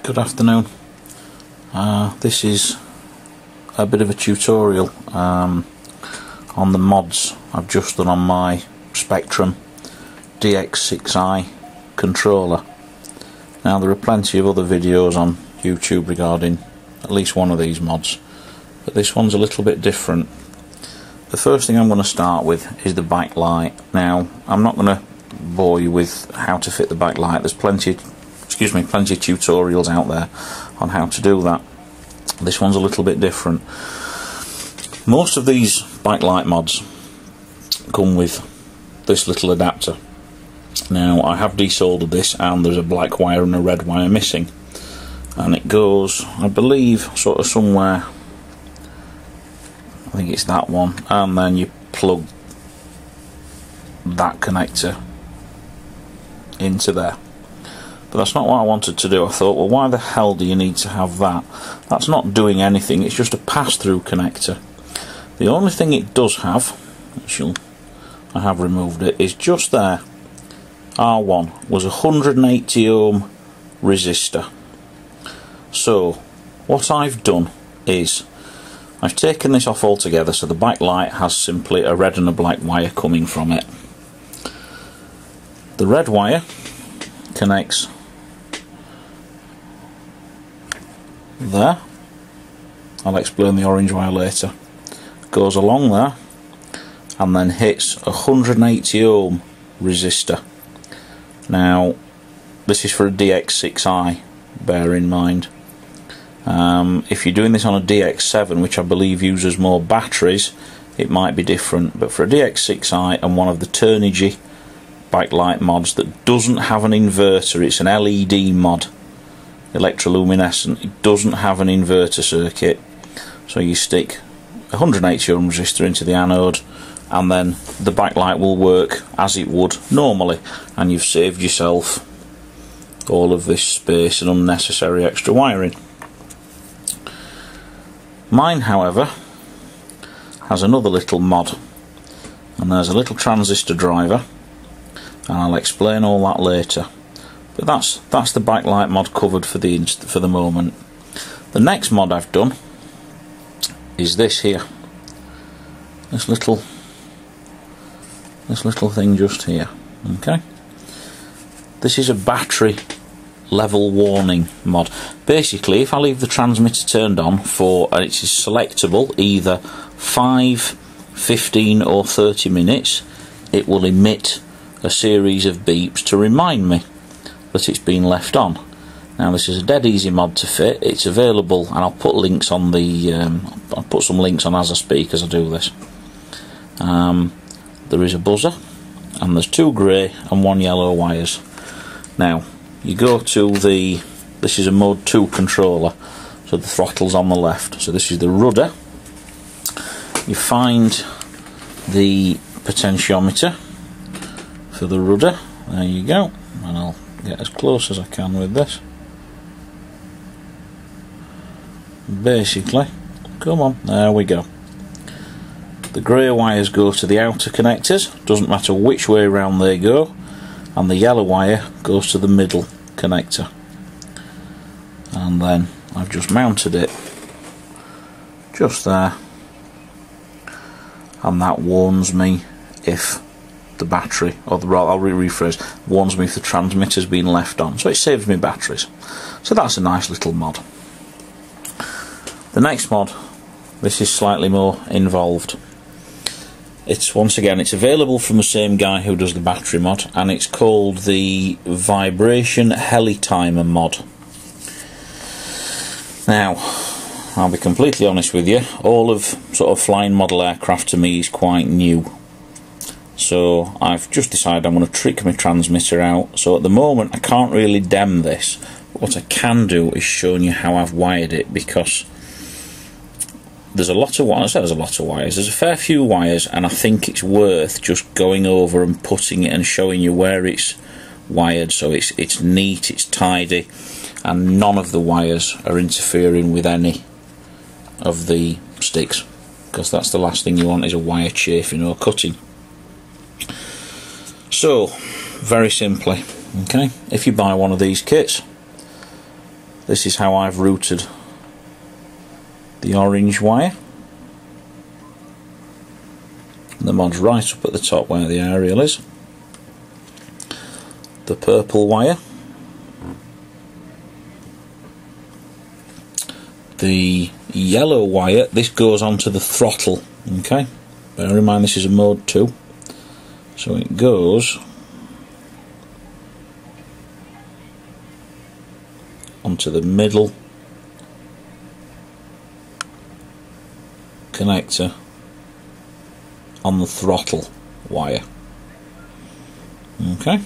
Good afternoon. This is a bit of a tutorial on the mods I've just done on my Spektrum DX6i controller. Now there are plenty of other videos on YouTube regarding at least one of these mods, but this one's a little bit different. The first thing I'm going to start with is the backlight. Now I'm not going to bore you with how to fit the backlight. There's plenty of tutorials out there on how to do that. This one's a little bit different. Most of these backlight mods come with this little adapter. Now I have desoldered this, and there's a black wire and a red wire missing, and it goes, I believe, sort of somewhere, I think it's that one, and then you plug that connector into there. But that's not what I wanted to do. I thought, well, why the hell do you need to have that? That's not doing anything, it's just a pass-through connector. The only thing it does have, which I have removed it, is just there. R1 was a 180 ohm resistor. So what I've done is I've taken this off altogether, so the backlight has simply a red and a black wire coming from it. The red wire connects there. I'll explain the orange wire later. Goes along there and then hits a 180 ohm resistor. Now this is for a DX6i, bear in mind. If you're doing this on a DX7, which I believe uses more batteries, it might be different, but for a DX6i and one of the Turnigy backlight mods that doesn't have an inverter, it's an LED mod, electroluminescent, it doesn't have an inverter circuit, so you stick a 180 ohm resistor into the anode and then the backlight will work as it would normally, and you've saved yourself all of this space and unnecessary extra wiring. Mine, however, has another little mod, and there's a little transistor driver, and I'll explain all that later. But that's the backlight mod covered for the moment. The next mod I've done is this here. This little thing just here. Okay. This is a battery level warning mod. Basically, if I leave the transmitter turned on for, and it's selectable, either 5, 15 or 30 minutes, it will emit a series of beeps to remind me that it's been left on. Now this is a dead easy mod to fit. It's available, and I'll put links on the I'll put some links on as I speak as I do this. There is a buzzer, and there's 2 grey and 1 yellow wires. Now you go to this is a mode 2 controller, so the throttle's on the left, so this is the rudder. You find the potentiometer for the rudder, there you go, and I'll get as close as I can with this. Basically, come on, there we go. The grey wires go to the outer connectors, doesn't matter which way round they go, and the yellow wire goes to the middle connector. And then I've just mounted it just there, and that warns me if the battery, or I'll rephrase, warns me if the transmitter's been left on, so it saves me batteries. So that's a nice little mod. The next mod, this is slightly more involved. It's, once again, it's available from the same guy who does the battery mod, and it's called the Vibration Heli Timer mod. Now, I'll be completely honest with you, all of sort of flying model aircraft to me is quite new. So I've just decided I'm going to trick my transmitter out. So at the moment I can't really dem this, but what I can do is show you how I've wired it, because there's a lot of wires. There's a fair few wires, and I think it's worth just going over and putting it and showing you where it's wired, so it's neat, it's tidy, and none of the wires are interfering with any of the sticks, because that's the last thing you want, is a wire chafing or cutting. So, very simply, okay, if you buy one of these kits, this is how I've routed the orange wire. And the mod's right up at the top where the aerial is. The purple wire, the yellow wire, this goes onto the throttle, okay? Bear in mind this is a mode 2, so it goes onto the middle connector on the throttle wire, okay?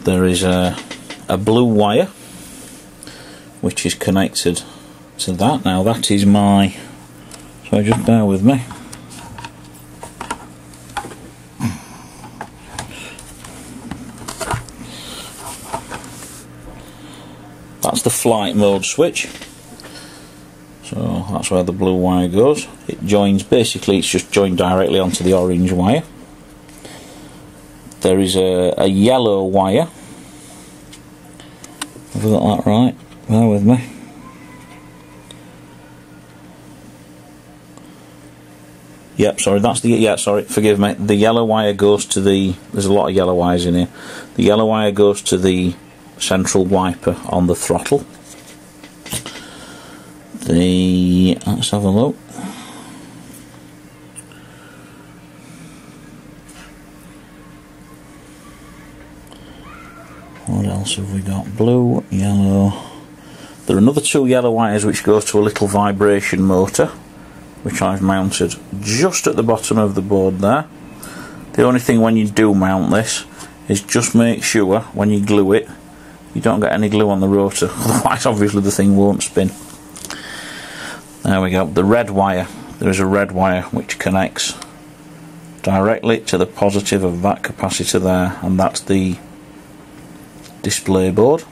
There is a blue wire which is connected to that. Now that is my, so just bear with me. That's the flight mode switch. So that's where the blue wire goes. It joins, basically it's just joined directly onto the orange wire. There is a yellow wire. Have I got that right? Bear with me. Yep, sorry, that's the, yeah, sorry, forgive me. The yellow wire goes to the, there's a lot of yellow wires in here. The yellow wire goes to the central wiper on the throttle. Let's have a look. What else have we got? Blue, yellow. There are another 2 yellow wires which go to a little vibration motor, which I've mounted just at the bottom of the board there. The only thing when you do mount this is just make sure when you glue it you don't get any glue on the rotor, otherwise obviously the thing won't spin. There we go. The red wire, there is a red wire which connects directly to the positive of that capacitor there, and that's the display board.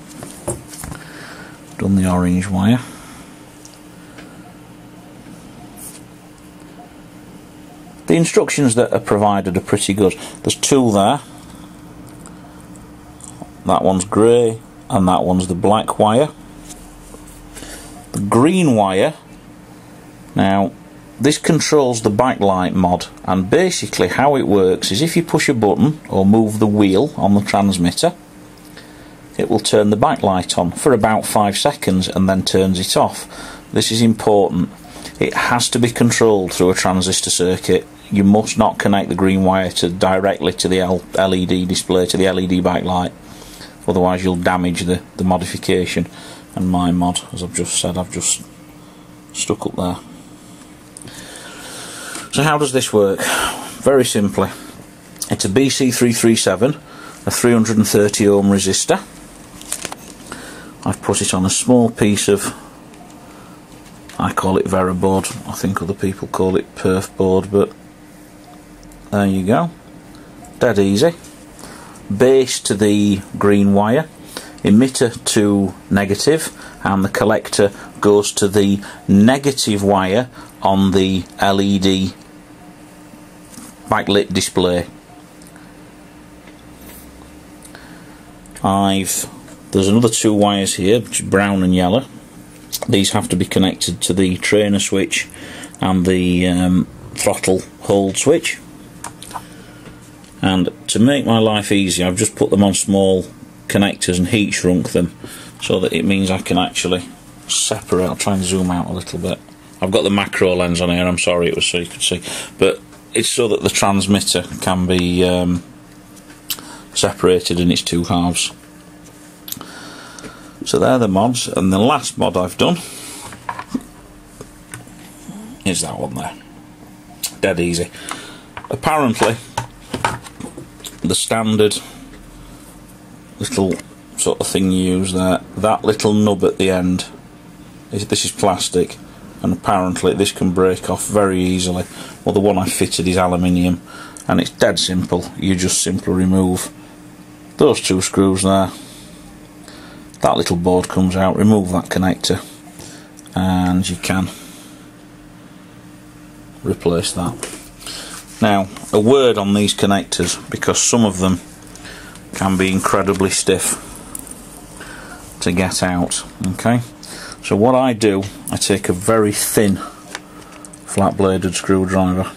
Done the orange wire. The instructions that are provided are pretty good. There's 2 there. That one's grey and that one's the black wire. The green wire, now this controls the backlight mod, and basically how it works is if you push a button or move the wheel on the transmitter, it will turn the backlight on for about 5 seconds and then turns it off. This is important. It has to be controlled through a transistor circuit. You must not connect the green wire directly to the LED display, to the LED backlight, otherwise you'll damage the modification. And my mod, as I've just said, I've just stuck up there. So how does this work? Very simply, it's a BC337, a 330 ohm resistor. I've put it on a small piece of, I call it Vera board, I think other people call it perf board, but there you go, dead easy. Base to the green wire, emitter to negative, and the collector goes to the negative wire on the LED backlit display. There's another 2 wires here, which is brown and yellow. These have to be connected to the trainer switch and the throttle hold switch. And to make my life easy, I've just put them on small connectors and heat shrunk them, so that it means I can actually separate. I'll try and zoom out a little bit. I've got the macro lens on here, I'm sorry it was so you could see, but it's so that the transmitter can be separated in its 2 halves. So they're the mods, and the last mod I've done is that one there. Dead easy. Apparently the standard little sort of thing you use there, that little nub at the end, this is plastic, and apparently this can break off very easily. Well, the one I fitted is aluminium, and it's dead simple. You just simply remove those 2 screws there, that little board comes out, remove that connector, and you can replace that. Now, a word on these connectors, because some of them can be incredibly stiff. to get out. Okay, so what I do, I take a very thin flat bladed screwdriver,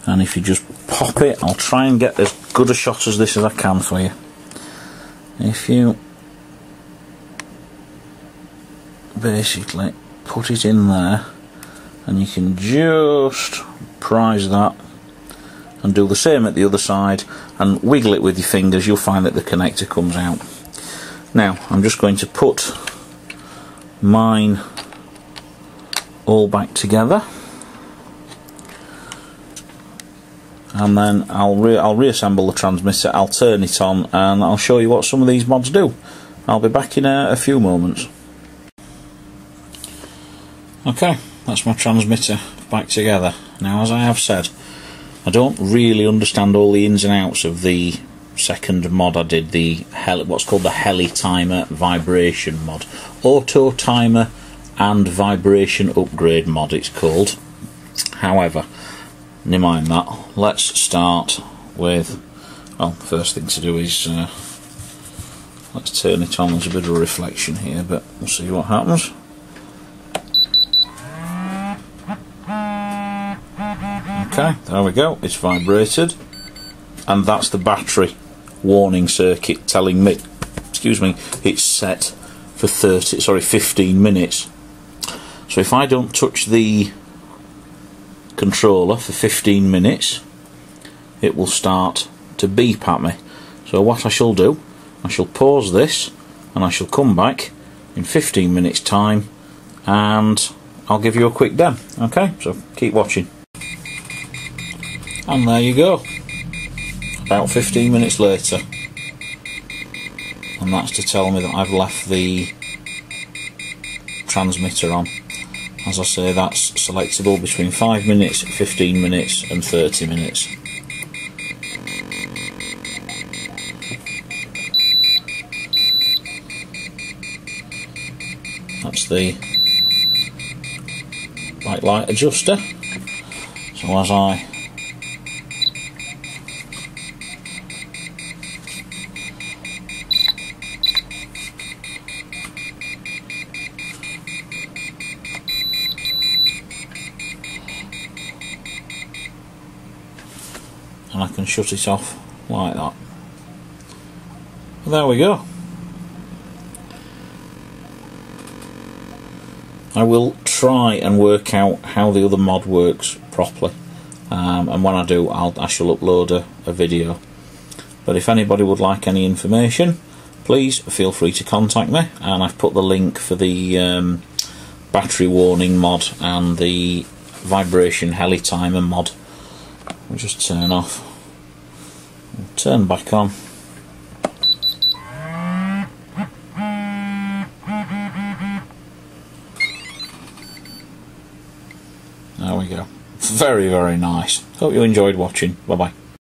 and if you just pop it, I'll try and get as good a shot as this as I can for you. If you basically put it in there, and you can just prise that and do the same at the other side and wiggle it with your fingers, you'll find that the connector comes out. Now I'm just going to put mine all back together, and then I'll reassemble the transmitter, I'll turn it on, and I'll show you what some of these mods do. I'll be back in a few moments. Okay, that's my transmitter back together. Now, as I have said, I don't really understand all the ins and outs of the second mod I did, the what's called the Heli Timer Vibration mod. Auto Timer and Vibration Upgrade mod it's called. However, never mind that, let's start with, well, the first thing to do is let's turn it on. There's a bit of a reflection here, but we'll see what happens. Okay, there we go, it's vibrated, and that's the battery warning circuit telling me, excuse me, it's set for 15 minutes. So if I don't touch the controller for 15 minutes, it will start to beep at me. So what I shall do, I shall pause this, and I shall come back in 15 minutes time, and I'll give you a quick demo. Okay, so keep watching. And there you go, about 15 minutes later, and that's to tell me that I've left the transmitter on. As I say, that's selectable between 5 minutes, 15 minutes and 30 minutes. That's the backlight adjuster. So as I and I can shut it off like that. But there we go. I will try and work out how the other mod works properly, and when I do, I shall upload a video. But if anybody would like any information, please feel free to contact me, and I've put the link for the battery warning mod and the vibration heli timer mod. We'll just turn off, turn back on. There we go. Very, very nice. Hope you enjoyed watching. Bye bye.